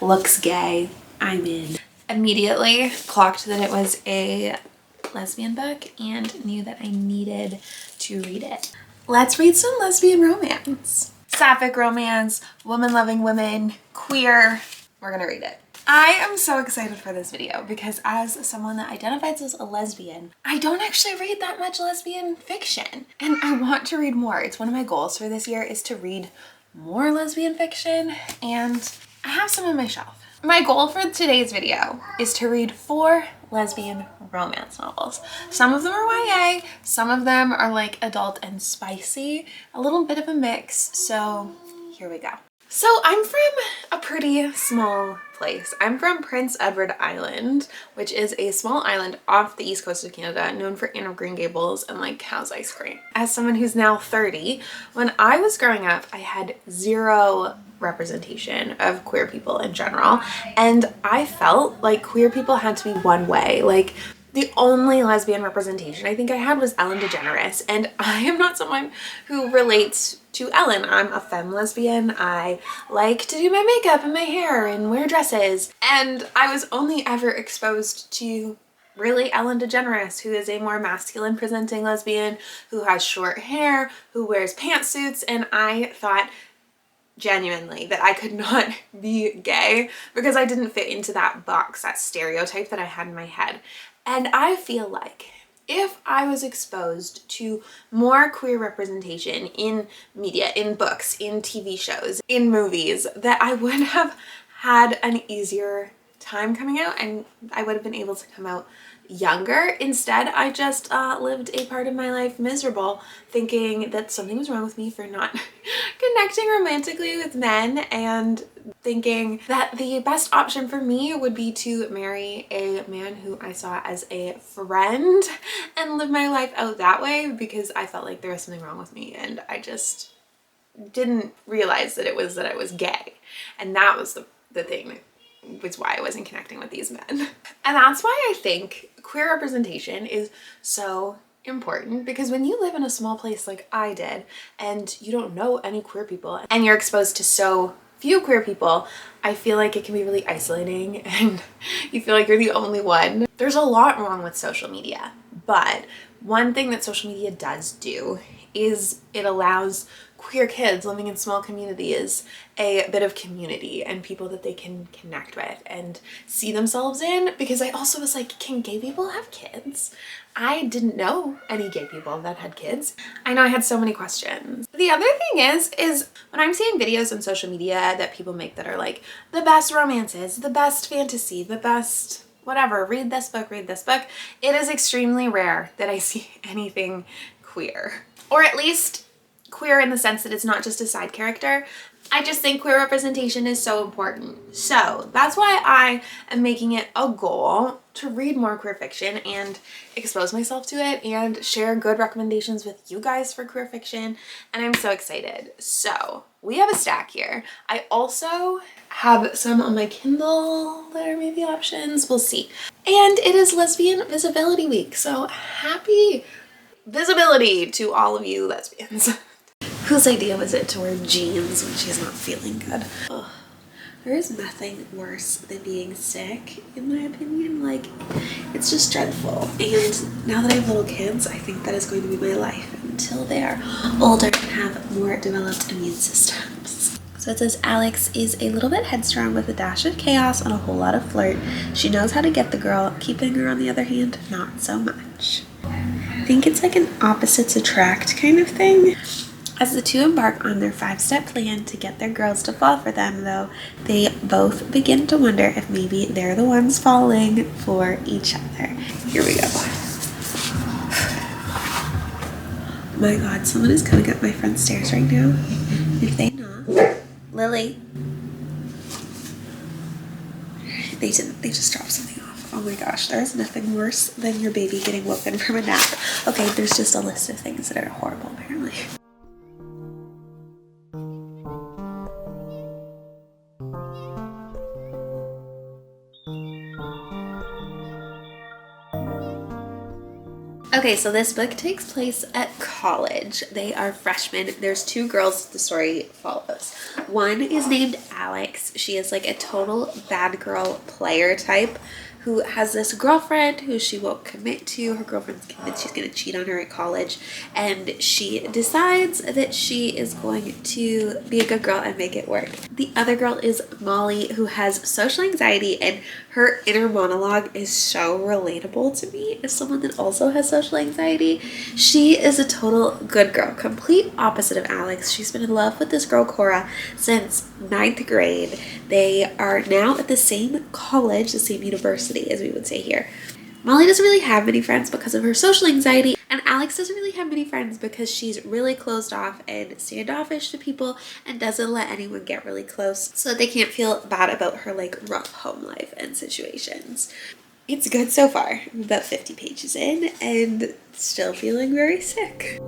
looks gay, I'm in. Immediately clocked that it was a lesbian book and knew that I needed to read it. Let's read some lesbian romance. Sapphic romance, woman loving women, queer. We're gonna read it. I am so excited for this video because as someone that identifies as a lesbian, I don't actually read that much lesbian fiction and I want to read more. It's one of my goals for this year is to read more lesbian fiction and I have some on my shelf. My goal for today's video is to read 4 lesbian romance novels. Some of them are YA, some of them are like adult and spicy, a little bit of a mix, so here we go. So I'm from a pretty small place. I'm from Prince Edward Island, which is a small island off the east coast of Canada, known for Anne of Green Gables and like Cow's ice cream. As someone who's now 30, when I was growing up, I had zero representation of queer people in general, and I felt like queer people had to be one way. Like the only lesbian representation I think I had was Ellen DeGeneres, and I am not someone who relates to Ellen. I'm a femme lesbian. I like to do my makeup and my hair and wear dresses, and I was only ever exposed to really Ellen DeGeneres, who is a more masculine presenting lesbian, who has short hair, who wears pantsuits, and I thought genuinely that I could not be gay because I didn't fit into that box, that stereotype that I had in my head. And I feel like if I was exposed to more queer representation in media, in books, in TV shows, in movies, that I would have had an easier time coming out and I would have been able to come out younger. Instead, I just lived a part of my life miserable, thinking that something was wrong with me for not connecting romantically with men, and thinking that the best option for me would be to marry a man who I saw as a friend and live my life out that way, because I felt like there was something wrong with me and I just didn't realize that I was gay. And that was the thing, was why I wasn't connecting with these men. And that's why I think queer representation is so important, because when you live in a small place like I did and you don't know any queer people and you're exposed to so few queer people, I feel like it can be really isolating and you feel like you're the only one. There's a lot wrong with social media, but one thing that social media does do is it allows queer kids living in small communities a bit of community and people that they can connect with and see themselves in. Because I also was like, can gay people have kids? I didn't know any gay people that had kids. I know I had so many questions. The other thing is when I'm seeing videos on social media that people make that are like the best romances, the best fantasy, the best whatever, read this book, it is extremely rare that I see anything queer. Or at least queer in the sense that it's not just a side character. I just think queer representation is so important. So that's why I am making it a goal to read more queer fiction and expose myself to it and share good recommendations with you guys for queer fiction. And I'm so excited. So we have a stack here. I also have some on my Kindle that are maybe options. We'll see. And it is Lesbian Visibility Week. So happy visibility to all of you lesbians. Whose idea was it to wear jeans when she's not feeling good? Ugh. There is nothing worse than being sick, in my opinion. Like, it's just dreadful. And now that I have little kids, I think that is going to be my life until they are older and have more developed immune systems. So it says, Alex is a little bit headstrong with a dash of chaos and a whole lot of flirt. She knows how to get the girl. Keeping her, on the other hand, not so much. I think it's like an opposites attract kind of thing. As the two embark on their 5-step plan to get their girls to fall for them, though, they both begin to wonder if maybe they're the ones falling for each other. Here we go. My God, someone is coming up my front stairs right now. If they knock, Lily. They didn't. They just dropped something off. Oh my gosh, there's nothing worse than your baby getting woken from a nap. Okay, there's just a list of things that are horrible, apparently. Okay, so this book takes place at college. They are freshmen. There's 2 girls the story follows. One is named Alex. She is like a total bad girl player type who has this girlfriend who she won't commit to. Her girlfriend's convinced she's going to cheat on her at college, and she decides that she is going to be a good girl and make it work. The other girl is Molly, who has social anxiety, and her inner monologue is so relatable to me as someone that also has social anxiety. She is a total good girl, complete opposite of Alex. She's been in love with this girl Cora since 9th grade. They are now at the same college, the same university as we would say here. Molly doesn't really have many friends because of her social anxiety, and Alex doesn't really have many friends because she's really closed off and standoffish to people and doesn't let anyone get really close so they can't feel bad about her like rough home life and situations. It's good so far. I'm about 50 pages in and still feeling very sick.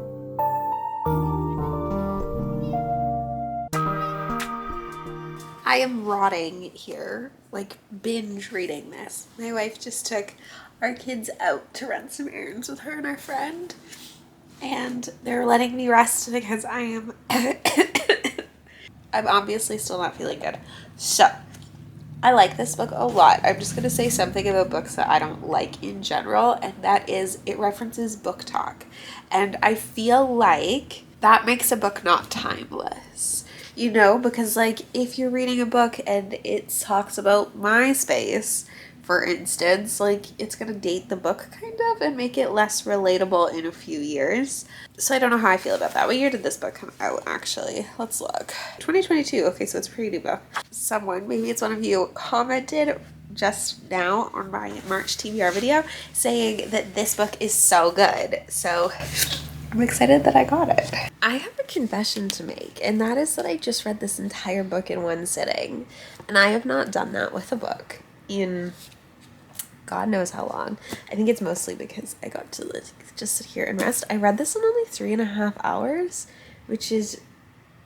I am rotting here, like binge reading this. My wife just took our kids out to run some errands with her and our friend, and they're letting me rest because I am I'm obviously still not feeling good. So I like this book a lot. I'm just going to say something about books that I don't like in general, and that is it references book talk. And I feel like that makes a book not timeless. You know, because like if you're reading a book and it talks about MySpace, for instance, like it's going to date the book kind of and make it less relatable in a few years. So I don't know how I feel about that. What year did this book come out, actually? Let's look. 2022. Okay, so it's a pretty new book. Someone, maybe it's one of you, commented just now on my March TBR video saying that this book is so good. So I'm excited that I got it. I have a confession to make, and that is that I just read this entire book in one sitting. And I have not done that with a book in God knows how long. I think it's mostly because I got to just sit here and rest. I read this in only 3.5 hours, which is,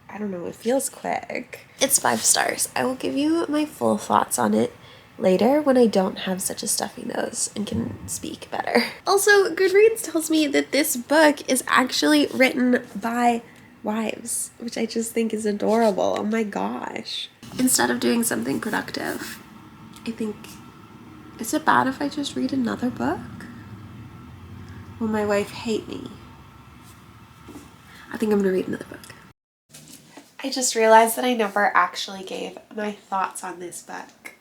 I don't know, it feels quick. It's 5 stars. I will give you my full thoughts on it later when I don't have such a stuffy nose and can speak better. Also, Goodreads tells me that this book is actually written by wives, which I just think is adorable. Oh my gosh. Instead of doing something productive, I think, is it bad if I just read another book? Will my wife hate me? I think I'm gonna read another book. I just realized that I never actually gave my thoughts on this book.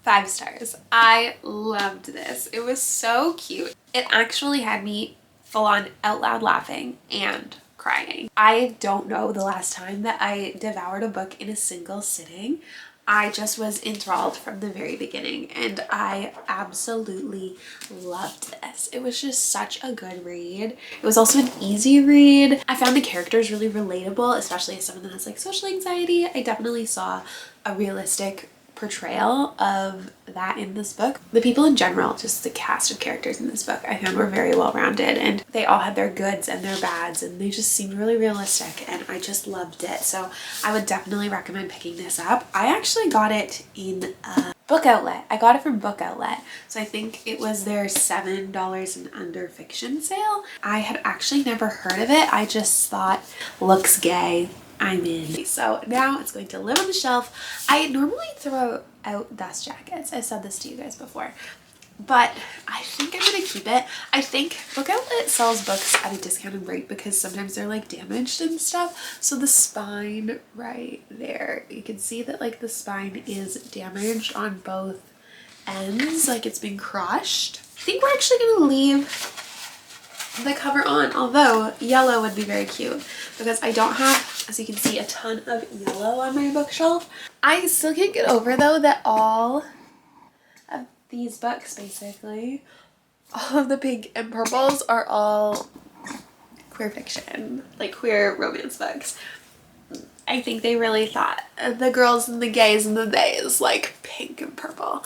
5 stars. I loved this. It was so cute. It actually had me full on out loud laughing and crying. I don't know the last time that I devoured a book in a single sitting. I just was enthralled from the very beginning, and I absolutely loved this. It was just such a good read. It was also an easy read. I found the characters really relatable, especially as someone that has like social anxiety. I definitely saw a realistic portrayal of that in this book. The people in general, just the cast of characters in this book, I found were very well rounded, and they all had their goods and their bads, and they just seemed really realistic, and I just loved it. So I would definitely recommend picking this up. I actually got it in a book outlet. I got it from Book Outlet, so I think it was their $7 and under fiction sale. I had actually never heard of it. I just thought, looks gay, I'm in. So now it's going to live on the shelf. I normally throw out dust jackets. I've said this to you guys before, but I think I'm gonna keep it. I think Book Outlet sells books at a discounted rate because sometimes they're like damaged and stuff. So the spine right there, you can see that like the spine is damaged on both ends, like it's been crushed. I think we're actually gonna leave the cover on, although yellow would be very cute because I don't have, as you can see, a ton of yellow on my bookshelf. I still can't get over though that all of these books, basically all of the pink and purples, are all queer fiction, like queer romance books. I think they really thought the girls and the gays and the theys like pink and purple.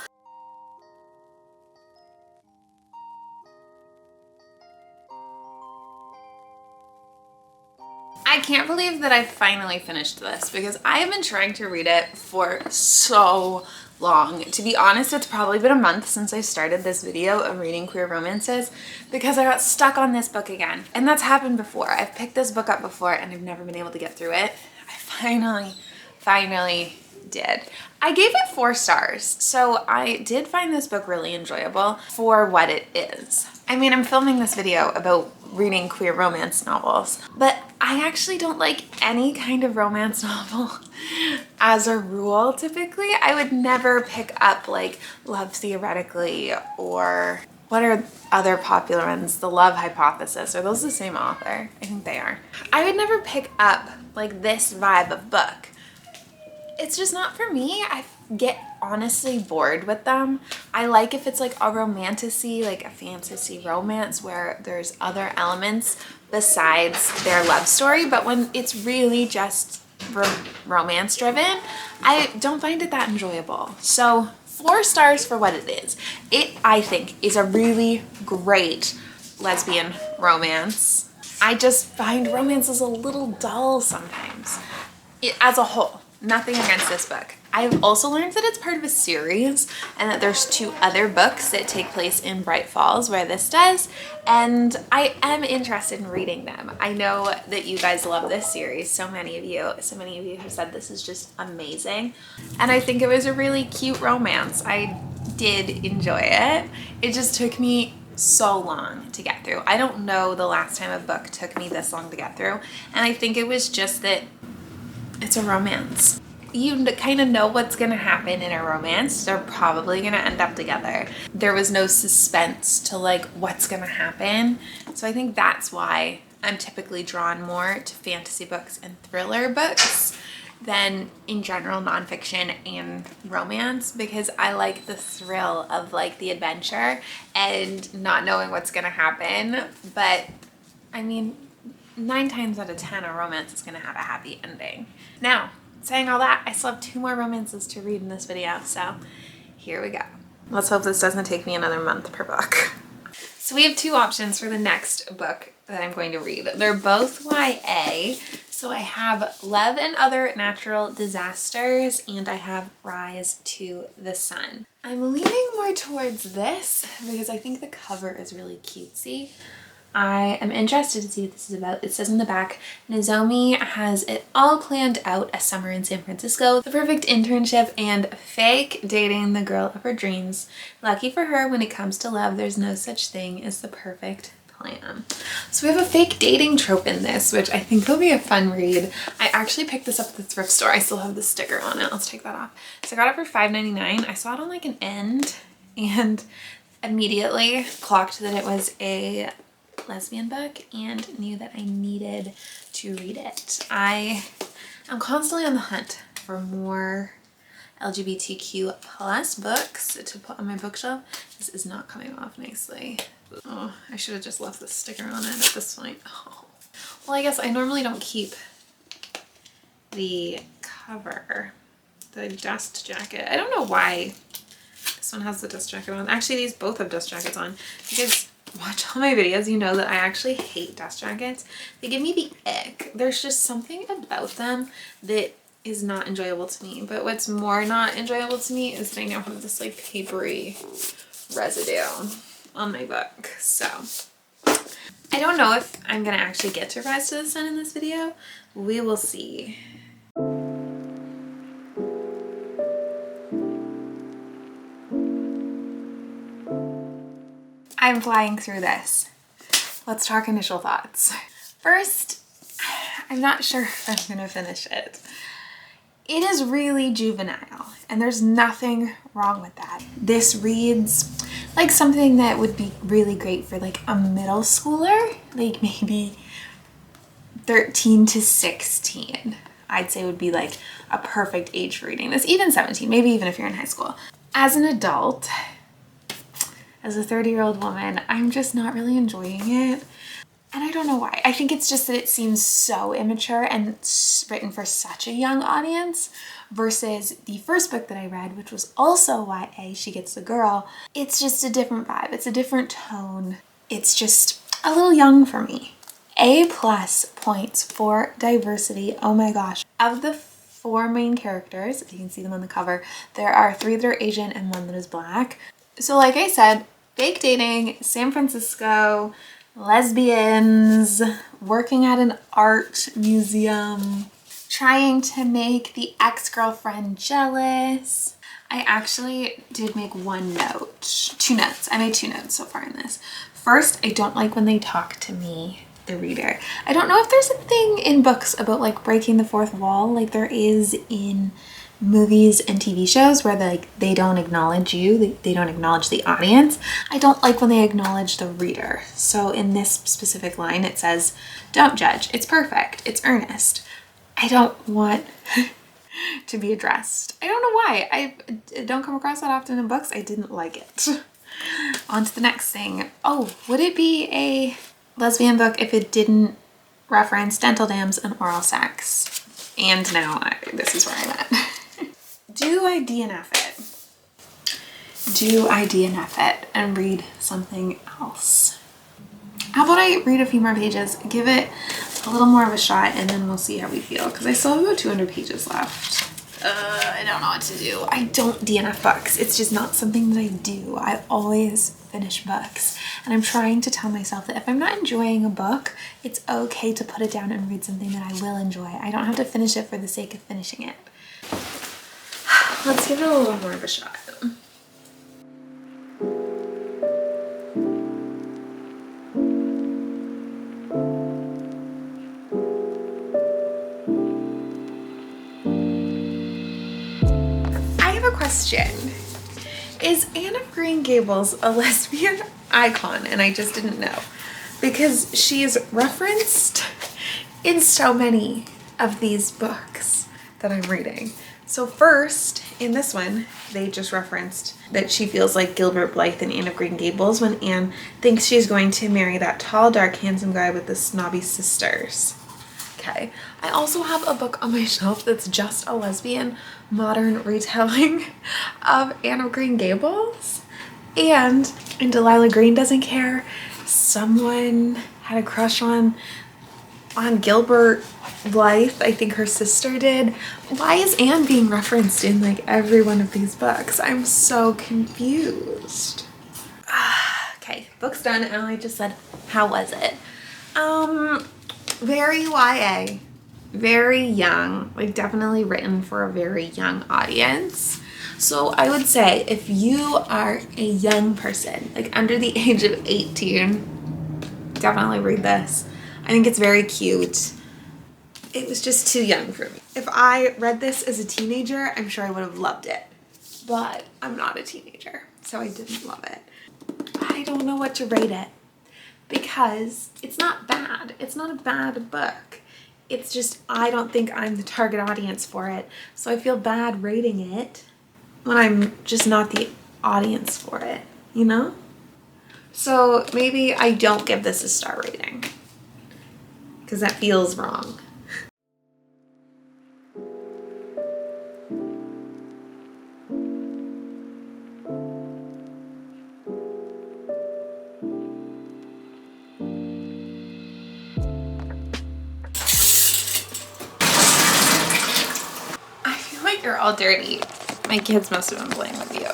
I can't believe that I finally finished this because I have been trying to read it for so long. To be honest, it's probably been a month since I started this video of reading queer romances because I got stuck on this book again. And that's happened before. I've picked this book up before and I've never been able to get through it. I finally did. I gave it 4 stars, so I did find this book really enjoyable for what it is. I mean, I'm filming this video about reading queer romance novels, but I actually don't like any kind of romance novel as a rule. Typically, I would never pick up like Love Theoretically, or what are other popular ones? The Love Hypothesis. Are those the same author? I think they are. I would never pick up like this vibe of book. It's just not for me. I get honestly bored with them. I like if it's like a romantasy, like a fantasy romance where there's other elements besides their love story, but when it's really just romance driven, I don't find it that enjoyable. So 4 stars for what it is. It, I think, is a really great lesbian romance. I just find romances a little dull sometimes, as a whole. Nothing against this book. I've also learned that it's part of a series and that there's 2 other books that take place in Bright Falls where this does, and I am interested in reading them. I know that you guys love this series. So many of you have said this is just amazing, and I think it was a really cute romance. I did enjoy it. It just took me so long to get through. I don't know the last time a book took me this long to get through, and I think it was just that it's a romance. You kind of know what's gonna happen in a romance. They're probably gonna end up together. There was no suspense to like what's gonna happen. So I think that's why I'm typically drawn more to fantasy books and thriller books than in general nonfiction and romance, because I like the thrill of like the adventure and not knowing what's gonna happen. But I mean, 9 times out of 10 a romance is gonna have a happy ending. Now, saying all that, I still have 2 more romances to read in this video, so here we go. Let's hope this doesn't take me another month per book. So we have 2 options for the next book that I'm going to read. They're both YA. So I have Love and Other Natural Disasters, and I have Rise to the Sun. I'm leaning more towards this because I think the cover is really cutesy. I am interested to see what this is about. It says in the back, Nozomi has it all planned out: a summer in San Francisco, the perfect internship, and fake dating the girl of her dreams. Lucky for her, when it comes to love, there's no such thing as the perfect plan. So we have a fake dating trope in this, which I think will be a fun read. I actually picked this up at the thrift store. I still have the sticker on it. Let's take that off. So I got it for $5.99. I saw it on like an end and immediately clocked that it was a lesbian book and knew that I needed to read it. I am constantly on the hunt for more LGBTQ plus books to put on my bookshelf. This is not coming off nicely. Oh, I should have just left the sticker on it at this point. Oh. Well, I guess I normally don't keep the cover, the dust jacket. I don't know why this one has the dust jacket on. Actually, these both have dust jackets on, because watch all my videos, you know that I actually hate dust jackets. They give me the ick. There's just something about them that is not enjoyable to me. But what's more not enjoyable to me is that I now have this like papery residue on my book. So I don't know if I'm gonna actually get to Rise to the Sun in this video. We will see. I'm flying through this. Let's talk initial thoughts. First, I'm not sure if I'm gonna finish it. It is really juvenile, and there's nothing wrong with that. This reads like something that would be really great for like a middle schooler, like maybe 13 to 16. I'd say would be like a perfect age for reading this, even 17, maybe even if you're in high school. As an adult, as a 30-year-old woman, I'm just not really enjoying it. And I don't know why. I think it's just that it seems so immature and written for such a young audience versus the first book that I read, which was also YA, She Gets the Girl. It's just a different vibe. It's a different tone. It's just a little young for me. A+ points for diversity. Oh my gosh. Of the 4 main characters, if you can see them on the cover, there are 3 that are Asian and 1 that is Black. So like I said, fake dating, San Francisco, lesbians, working at an art museum. trying to make the ex-girlfriend jealous. I actually did make one note, 2 notes. I made 2 notes so far in this. First, I don't like when they talk to me, the reader. I don't know if there's a thing in books about like breaking the fourth wall like there is in movies and TV shows where they don't acknowledge you, they don't acknowledge the audience. I don't like when they acknowledge the reader. So in this specific line it says, "Don't judge, it's perfect, it's earnest." I don't want to be addressed. I don't know why. I don't come across that often in books. I didn't like it. On to the next thing. Oh, would it be a lesbian book if it didn't reference dental dams and oral sex? And now this is where I'm at. Do I DNF it? Do I DNF it and read something else? How about I read a few more pages, give it a little more of a shot, and then we'll see how we feel, because I still have about 200 pages left. I don't know what to do. I don't DNF books. It's just not something that I do. I always finish books, and I'm trying to tell myself that if I'm not enjoying a book, it's okay to put it down and read something that I will enjoy. I don't have to finish it for the sake of finishing it. Let's give it a little more of a shot. Question. Is Anne of Green Gables a lesbian icon? And I just didn't know, because she's referenced in so many of these books that I'm reading. So first, in this one, they just referenced that she feels like Gilbert Blythe in Anne of Green Gables when Anne thinks she's going to marry that tall, dark, handsome guy with the snobby sisters. Okay. I also have a book on my shelf that's just a lesbian modern retelling of Anne of Green Gables. And Delilah Green Doesn't Care, someone had a crush on Gilbert Blythe. I think her sister did. Why is Anne being referenced in like every one of these books? I'm so confused. Okay, book's done, and I just said, how was it? Very YA, very young, like definitely written for a very young audience. So I would say if you are a young person, like under the age of 18, definitely read this. I think it's very cute. It was just too young for me. If I read this as a teenager, I'm sure I would have loved it. But I'm not a teenager, so I didn't love it. I don't know what to rate it, because it's not bad. It's not a bad book. It's just I don't think I'm the target audience for it. So I feel bad rating it when I'm just not the audience for it, you know? So maybe I don't give this a star rating, because that feels wrong. You're all dirty. My kids must have been playing with you.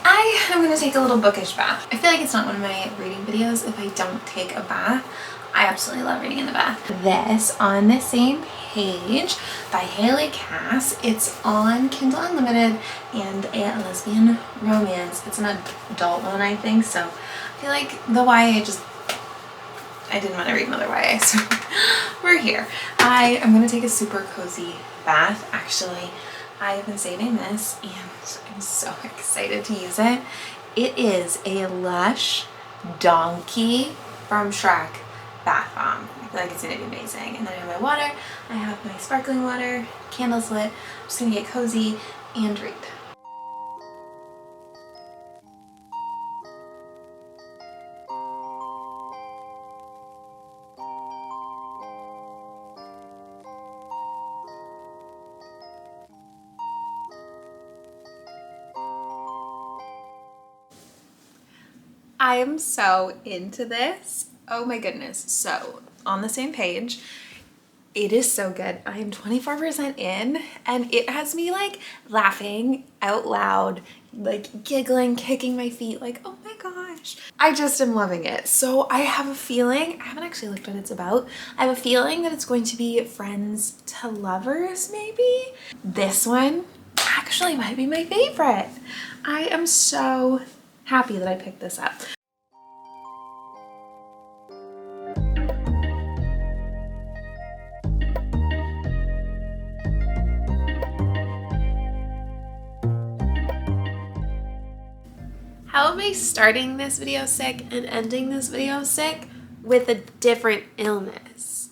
I am gonna take a little bookish bath. I feel like it's not one of my reading videos if I don't take a bath. I absolutely love reading in the bath. This On the Same Page by Haley Cass. It's on Kindle Unlimited and a lesbian romance. It's an adult one, I think, so I feel like the YA I didn't want to read another YA, so we're here. I am gonna take a super cozy bath, actually. I have been saving this and I'm so excited to use it. It is a Lush Donkey from Shrek bath bomb. I feel like it's gonna be amazing. And then I have my water, I have my sparkling water, candles lit. I'm just gonna get cozy and read. I am so into this. Oh my goodness. So On the Same Page, it is so good. I am 24% in, and it has me like laughing out loud, like giggling, kicking my feet, like, oh my gosh, gosh. I just am loving it. So I have a feeling, I haven't actually looked what it's about. I have a feeling that it's going to be friends to lovers, maybe. This one actually might be my favorite. I am so happy that I picked this up. How am I starting this video sick and ending this video sick with a different illness?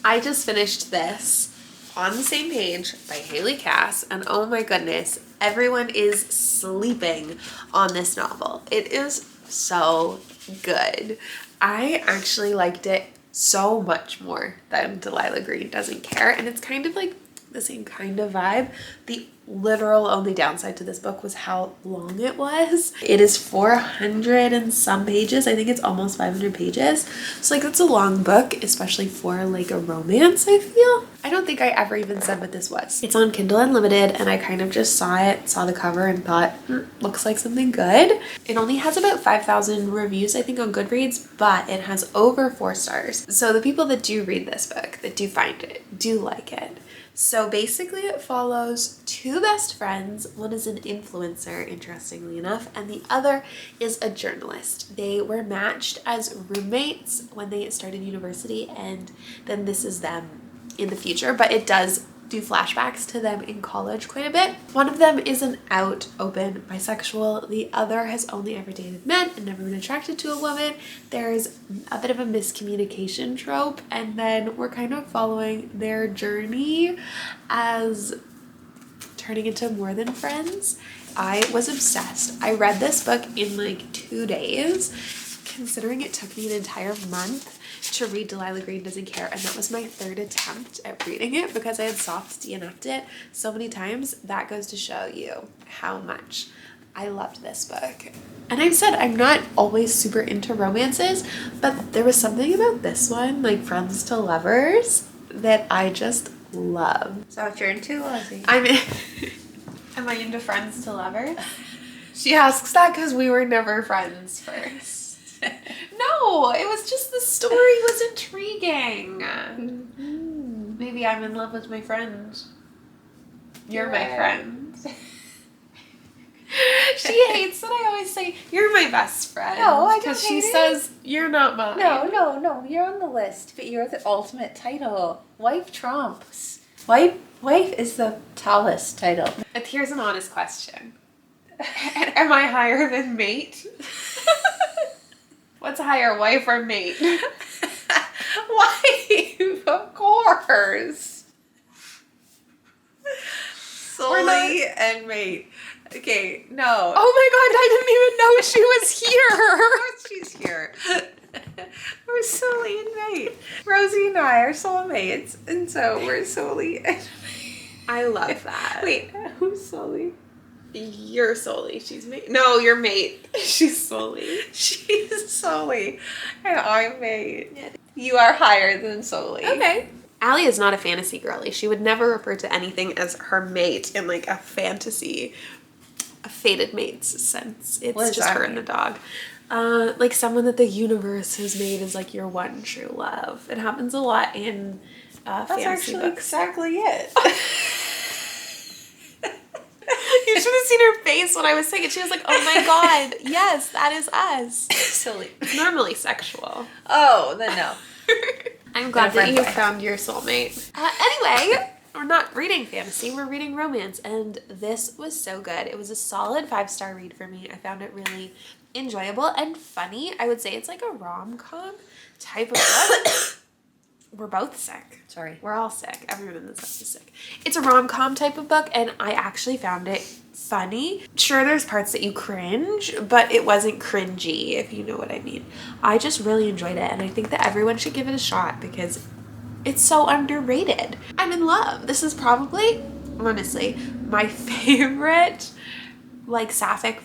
I just finished this On the Same Page by Haley Cass, and oh my goodness, everyone is sleeping on this novel. It is so good. I actually liked it so much more than Delilah Green Doesn't Care, and it's kind of like the same kind of vibe. The literal only downside to this book was how long it was. It is 400 and some pages. I think it's almost 500 pages. So like that's a long book, especially for like a romance, I feel. I don't think I ever even said what this was. It's on Kindle Unlimited and I kind of just saw it, saw the cover and thought, looks like something good. It only has about 5,000 reviews, I think, on Goodreads, but it has over 4 stars. So the people that do read this book, that do find it, do like it. So basically it follows 2 best friends. One is an influencer, interestingly enough, and the other is a journalist. They were matched as roommates when they started university, and then this is them in the future, but it does do flashbacks to them in college quite a bit. One of them is an out, open bisexual. The other has only ever dated men and never been attracted to a woman. There's a bit of a miscommunication trope, and then we're kind of following their journey as turning into more than friends. I was obsessed. I read this book in like 2 days, considering it took me an entire month to read Delilah Green Doesn't Care, and that was my 3rd attempt at reading it because I had soft DNF'd it so many times. That goes to show you how much I loved this book. And I've said I'm not always super into romances, but there was something about this one, like Friends to Lovers, that I just love. So if you're into Leslie. Am I into Friends to Lovers? She asks that because we were never friends first. No, it was just the story was intriguing. Maybe I'm in love with my friend. You're my friend. She hates that I always say, you're my best friend. No, I don't because hate she it. says, you're not mine. No, you're on the list, but you're the ultimate title. Wife trumps. Wife is the tallest title. And here's an honest question. Am I higher than mate? What's higher, wife or mate? Wife, of course. Solely and mate. Okay, no. Oh my god, I didn't even know she was here. She's here. We're Solely and mate. Rosie and I are soulmates, and so we're Solely and I love that. Wait, who's Solely? You're Solely. She's mate. No, you're mate. She's Solely. She's Solely, and I'm mate. Yeah. You are higher than Solely. Okay. Allie is not a fantasy girly. She would never refer to anything as her mate in like a fantasy, a fated mate's sense. It's just her and the dog. Like someone that the universe has made is like your one true love. It happens a lot in fantasy actually books. exactly it. You should have seen her face when I was saying it. She was like, oh my god, yes, that is us. Silly. It's normally sexual. Oh, then no. I'm glad that you found your soulmate. Anyway, we're not reading fantasy, we're reading romance, and this was so good. It was a solid 5-star read for me. I found it really enjoyable and funny. I would say it's like a rom-com type of book. We're both sick. Sorry. We're all sick. Everyone in this house is sick. It's a rom-com type of book, and I actually found it funny. Sure, there's parts that you cringe, but it wasn't cringy, if you know what I mean. I just really enjoyed it, and I think that everyone should give it a shot because it's so underrated. I'm in love. This is probably, honestly, my favorite, like, sapphic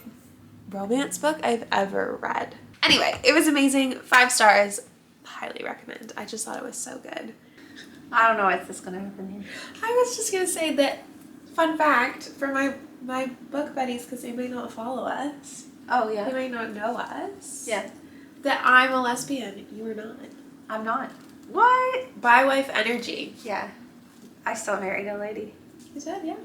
romance book I've ever read. Anyway, it was amazing. 5 stars. Highly recommend. I just thought it was so good. I don't know if this is gonna happen. I was just gonna say that, fun fact for my book buddies, because they may not follow us. Oh, yeah. You might not know us. Yeah. That I'm a lesbian. You are not. I'm not. What? Bi-wife energy. Yeah. I still married a lady. You said, yeah.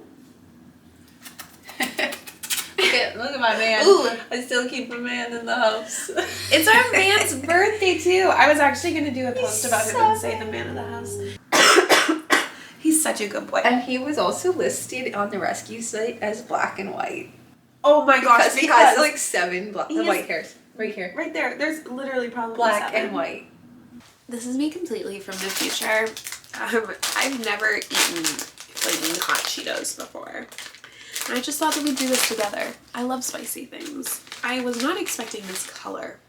Look at my man. Ooh. I still keep a man in the house. It's our man's birthday too. I was actually going to do a post about him and say the man of the house. He's such a good boy. And he was also listed on the rescue site as black and white. Oh my gosh. Because he has like 7 white hairs. Right here. Right there. There's literally probably Black 7. and white. This is me completely from the future. I've never eaten flaming hot Cheetos before. And I just thought that we'd do this together. I love spicy things. I was not expecting this color.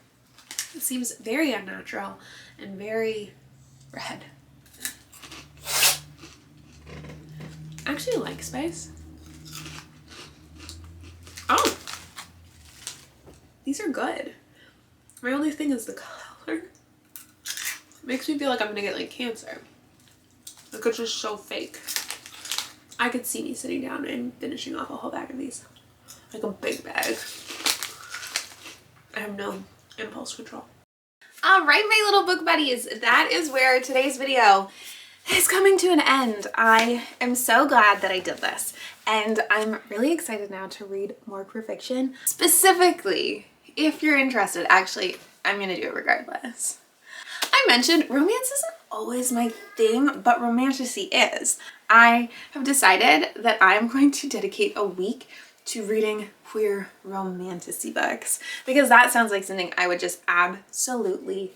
It seems very unnatural and very red. I actually like spice. Oh! These are good. My only thing is the color. Makes me feel like I'm gonna get like cancer. Like it's just so fake. I could see me sitting down and finishing off a whole bag of these. Like a big bag. I have no impulse control. All right, my little book buddies, that is where today's video is coming to an end. I am so glad that I did this. And I'm really excited now to read more queer fiction. Specifically, if you're interested, actually, I'm gonna do it regardless. I mentioned romance isn't always my thing, but romantasy is. I have decided that I'm going to dedicate a week to reading queer romantasy books because that sounds like something I would just absolutely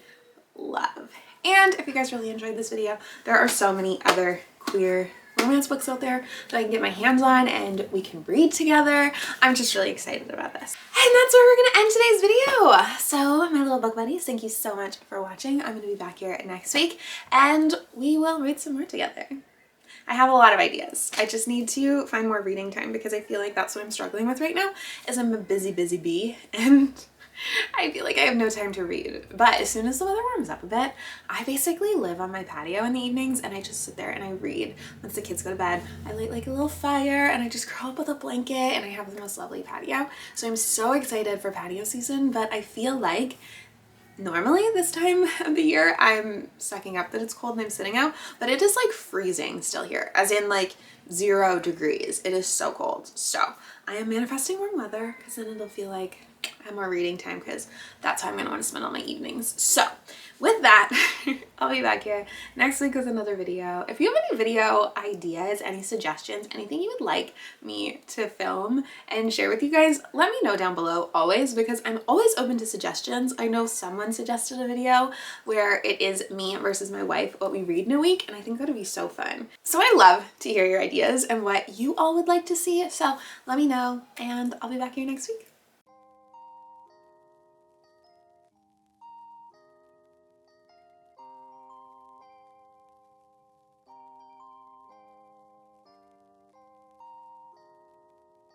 love. And if you guys really enjoyed this video, there are so many other queer romance books out there that I can get my hands on and we can read together. I'm just really excited about this. And that's where we're gonna end today's video. So my little book buddies, thank you so much for watching. I'm gonna be back here next week and we will read some more together. I have a lot of ideas. I just need to find more reading time because I feel like that's what I'm struggling with right now is I'm a busy bee and I feel like I have no time to read. But as soon as the weather warms up a bit, I basically live on my patio in the evenings and I just sit there and I read. Once the kids go to bed, I light like a little fire and I just curl up with a blanket and I have the most lovely patio. So I'm so excited for patio season, but I feel like normally this time of the year I'm sucking up that it's cold and I'm sitting out, but it is like freezing still here, as in like 0 degrees. It is so cold. So I am manifesting warm weather because then it'll feel like I have more reading time because that's how I'm going to want to spend all my evenings. So with that, I'll be back here next week with another video. If you have any video ideas, any suggestions, anything you would like me to film and share with you guys, let me know down below always because I'm always open to suggestions. I know someone suggested a video where it is me versus my wife, what we read in a week, and I think that would be so fun. So I love to hear your ideas and what you all would like to see. So let me know and I'll be back here next week.